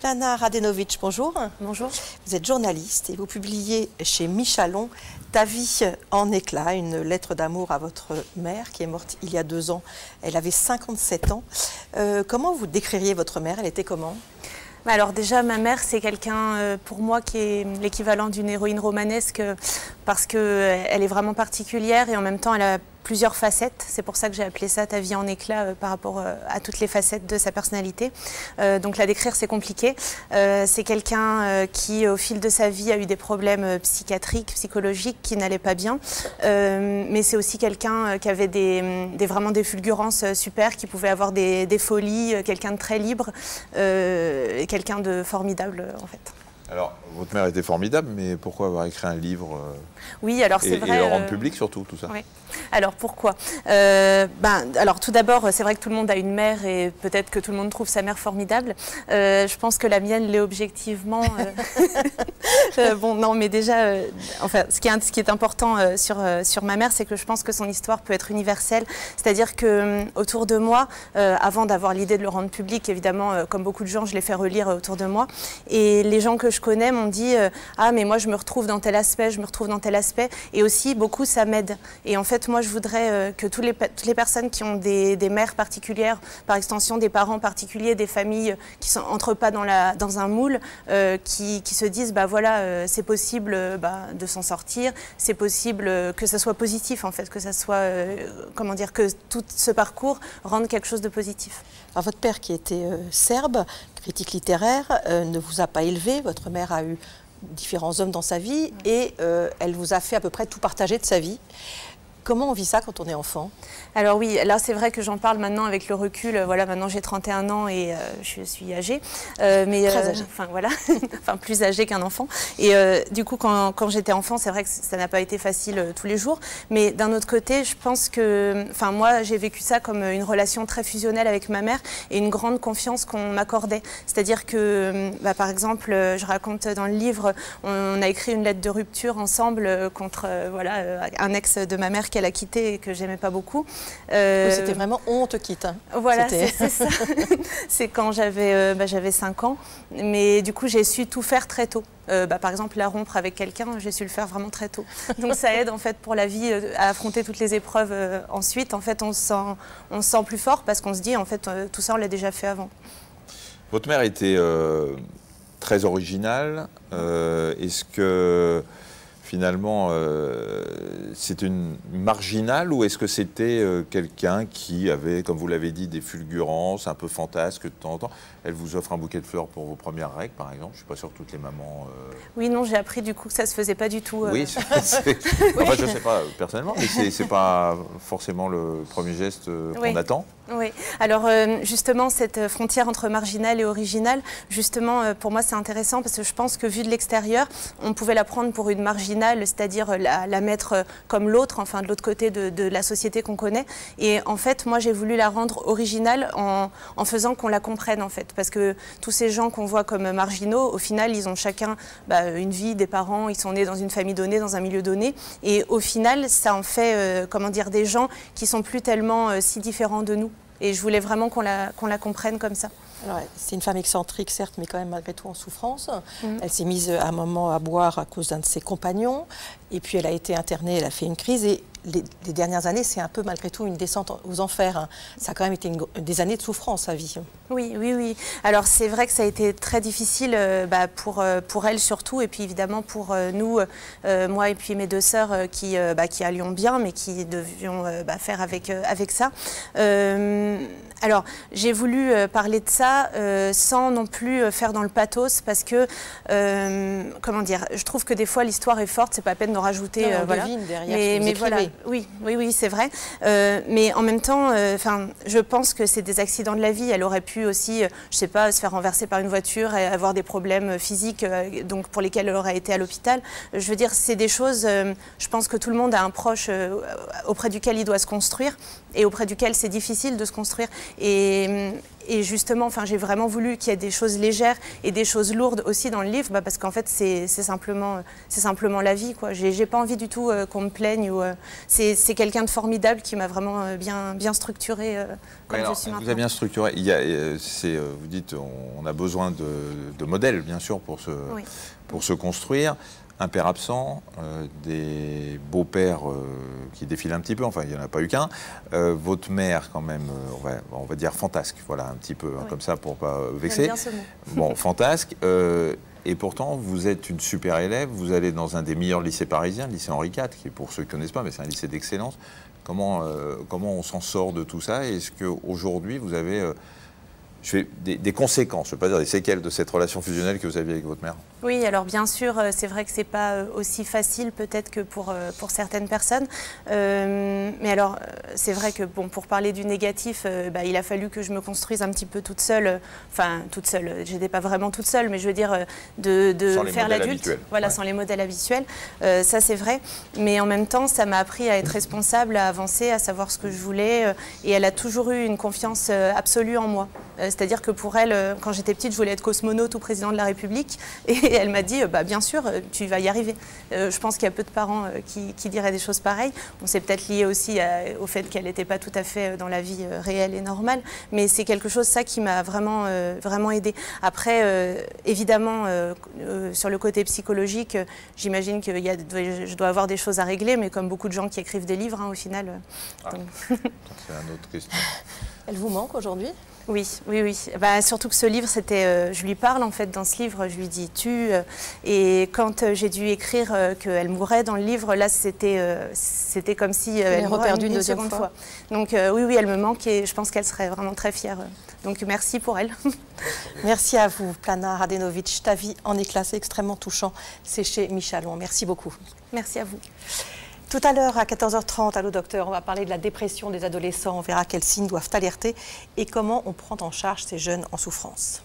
Ivana Radenovic, bonjour. Bonjour. Vous êtes journaliste et vous publiez chez Michalon Ta vie en éclats, une lettre d'amour à votre mère qui est morte il y a 2 ans. Elle avait 57 ans. Comment vous décririez votre mère? Elle était comment? Alors déjà, ma mère, c'est quelqu'un pour moi qui est l'équivalent d'une héroïne romanesque parce qu'elle est vraiment particulière et en même temps, elle a plusieurs facettes. C'est pour ça que j'ai appelé ça Ta vie en éclats par rapport à toutes les facettes de sa personnalité. Donc la décrire, c'est compliqué. C'est quelqu'un qui, au fil de sa vie, a eu des problèmes psychiatriques, psychologiques, qui n'allaient pas bien. Mais c'est aussi quelqu'un qui avait vraiment des fulgurances super, qui pouvait avoir des folies, quelqu'un de très libre, et quelqu'un de formidable en fait. Alors, votre mère était formidable, mais pourquoi avoir écrit un livre oui, alors c'est vrai. Et le rendre public surtout, tout ça. Oui. Alors pourquoi alors tout d'abord, c'est vrai que tout le monde a une mère et peut-être que tout le monde trouve sa mère formidable. Je pense que la mienne l'est objectivement. Bon, non, mais déjà, enfin, ce qui est important sur ma mère, c'est que je pense que son histoire peut être universelle. C'est-à-dire que autour de moi, avant d'avoir l'idée de le rendre public, évidemment, comme beaucoup de gens, je l'ai fait relire autour de moi. Et les gens que je connais m'ont dit ah, mais moi, je me retrouve dans tel aspect, je me retrouve dans tel aspect. Et aussi, beaucoup, ça m'aide. Et en fait, moi, je voudrais que toutes les personnes qui ont des mères particulières, par extension des parents particuliers, des familles qui n'entrent pas dans un moule, qui se disent, bah voilà, c'est possible de s'en sortir, c'est possible que ça soit positif, en fait, que ça soit, comment dire, que tout ce parcours rende quelque chose de positif. Alors, votre père, qui était serbe, critique littéraire, ne vous a pas élevé. Votre mère a eu différents hommes dans sa vie et elle vous a fait à peu près tout partager de sa vie. Comment on vit ça quand on est enfant? Alors oui, là c'est vrai que j'en parle maintenant avec le recul. Voilà, maintenant j'ai 31 ans et je suis âgée. Mais, très âgée. Enfin voilà, enfin plus âgée qu'un enfant. Et du coup, quand j'étais enfant, c'est vrai que ça n'a pas été facile tous les jours. Mais d'un autre côté, je pense que, enfin moi, j'ai vécu ça comme une relation très fusionnelle avec ma mère et une grande confiance qu'on m'accordait. C'est-à-dire que, par exemple, je raconte dans le livre, on a écrit une lettre de rupture ensemble contre voilà, un ex de ma mère qu'elle a quitté et que j'aimais pas beaucoup. C'était vraiment on te quitte. Hein. Voilà, c'est ça. C'est quand j'avais 5 ans. Mais du coup, j'ai su tout faire très tôt. Par exemple, la rompre avec quelqu'un, j'ai su le faire vraiment très tôt. Donc ça aide en fait pour la vie à affronter toutes les épreuves ensuite. En fait, on se sent plus fort parce qu'on se dit en fait tout ça on l'a déjà fait avant. Votre mère était très originale. Est-ce que finalement, c'est une marginale ou est-ce que c'était quelqu'un qui avait, comme vous l'avez dit, des fulgurances, un peu fantasques de temps en temps? Elle vous offre un bouquet de fleurs pour vos premières règles, par exemple. Je ne suis pas sûr que toutes les mamans... Oui, non, j'ai appris du coup que ça ne se faisait pas du tout. Oui, enfin, je ne sais pas personnellement, mais ce n'est pas forcément le premier geste qu'on attend. Oui, alors justement, cette frontière entre marginal et original, justement, pour moi, c'est intéressant parce que je pense que vu de l'extérieur, on pouvait la prendre pour une marginale, c'est-à-dire la mettre comme l'autre, enfin de l'autre côté de la société qu'on connaît. Et en fait, moi, j'ai voulu la rendre originale en faisant qu'on la comprenne, en fait. Parce que tous ces gens qu'on voit comme marginaux, au final, ils ont chacun une vie, des parents, ils sont nés dans une famille donnée, dans un milieu donné. Et au final, ça en fait, comment dire, des gens qui sont plus tellement si différents de nous. Et je voulais vraiment qu'on la comprenne comme ça. C'est une femme excentrique, certes, mais quand même malgré tout en souffrance. Elle s'est mise à un moment à boire à cause d'un de ses compagnons. Et puis elle a été internée, elle a fait une crise. Et les dernières années, c'est un peu malgré tout une descente aux enfers. Hein. Ça a quand même été des années de souffrance, sa vie. Oui, oui, oui. Alors c'est vrai que ça a été très difficile pour elle surtout. Et puis évidemment pour nous, moi et puis mes 2 sœurs qui allions bien, mais qui devions faire avec ça. Alors j'ai voulu parler de ça sans non plus faire dans le pathos parce que, comment dire, je trouve que des fois l'histoire est forte, c'est pas la peine d'en rajouter. Non, on devine derrière mais voilà, oui, c'est vrai. Mais en même temps, je pense que c'est des accidents de la vie. Elle aurait pu aussi, je sais pas, se faire renverser par une voiture et avoir des problèmes physiques donc pour lesquels elle aurait été à l'hôpital. Je veux dire, c'est des choses, je pense que tout le monde a un proche auprès duquel il doit se construire et auprès duquel c'est difficile de se construire. Et et justement, enfin, j'ai vraiment voulu qu'il y ait des choses légères et des choses lourdes aussi dans le livre, parce qu'en fait, c'est simplement la vie, quoi. J'ai pas envie du tout qu'on me plaigne. C'est quelqu'un de formidable qui m'a vraiment bien structuré comme je suis maintenant. Vous avez bien structuré. Vous dites, on a besoin de modèles, bien sûr, pour se construire. Un père absent, des beaux-pères qui défilent un petit peu, enfin il n'y en a pas eu qu'un, votre mère quand même, on va dire fantasque, voilà un petit peu, comme ça pour ne pas vexer. Bien ce mot. Bon, fantasque, et pourtant vous êtes une super élève, vous allez dans un des meilleurs lycées parisiens, le lycée Henri IV, qui pour ceux qui ne connaissent pas, mais c'est un lycée d'excellence. Comment on s'en sort de tout ça? Est-ce qu'aujourd'hui vous avez des conséquences, je ne veux pas dire des séquelles de cette relation fusionnelle que vous aviez avec votre mère? Oui, alors bien sûr, c'est vrai que ce n'est pas aussi facile peut-être que pour certaines personnes. Mais alors, c'est vrai que bon, pour parler du négatif, il a fallu que je me construise un petit peu toute seule. Enfin, toute seule, je n'étais pas vraiment toute seule, mais je veux dire de faire l'adulte. Voilà, ouais. Sans les modèles habituels. Ça, c'est vrai. Mais en même temps, ça m'a appris à être responsable, à avancer, à savoir ce que je voulais. Et elle a toujours eu une confiance absolue en moi. C'est-à-dire que pour elle, quand j'étais petite, je voulais être cosmonaute ou président de la République. Et elle m'a dit, bien sûr, tu vas y arriver. Je pense qu'il y a peu de parents qui diraient des choses pareilles. Bon, c'est peut-être lié aussi au fait qu'elle n'était pas tout à fait dans la vie réelle et normale. Mais c'est quelque chose, ça, qui m'a vraiment aidée. Après, évidemment, sur le côté psychologique, j'imagine que je dois avoir des choses à régler, mais comme beaucoup de gens qui écrivent des livres, au final. C'est une autre question. Elle vous manque aujourd'hui ? Oui. Surtout que ce livre, je lui parle en fait dans ce livre, je lui dis tu. Et quand j'ai dû écrire qu'elle mourrait dans le livre, là c'était comme si elle mourait une seconde fois. Donc oui, elle me manque et je pense qu'elle serait vraiment très fière. Donc merci pour elle. Merci à vous, Plana Radenović. Ta vie en éclat, c'est extrêmement touchant. C'est chez Michalon. Merci beaucoup. Merci à vous. Tout à l'heure, à 14h30, Allô Docteur, on va parler de la dépression des adolescents. On verra quels signes doivent alerter et comment on prend en charge ces jeunes en souffrance.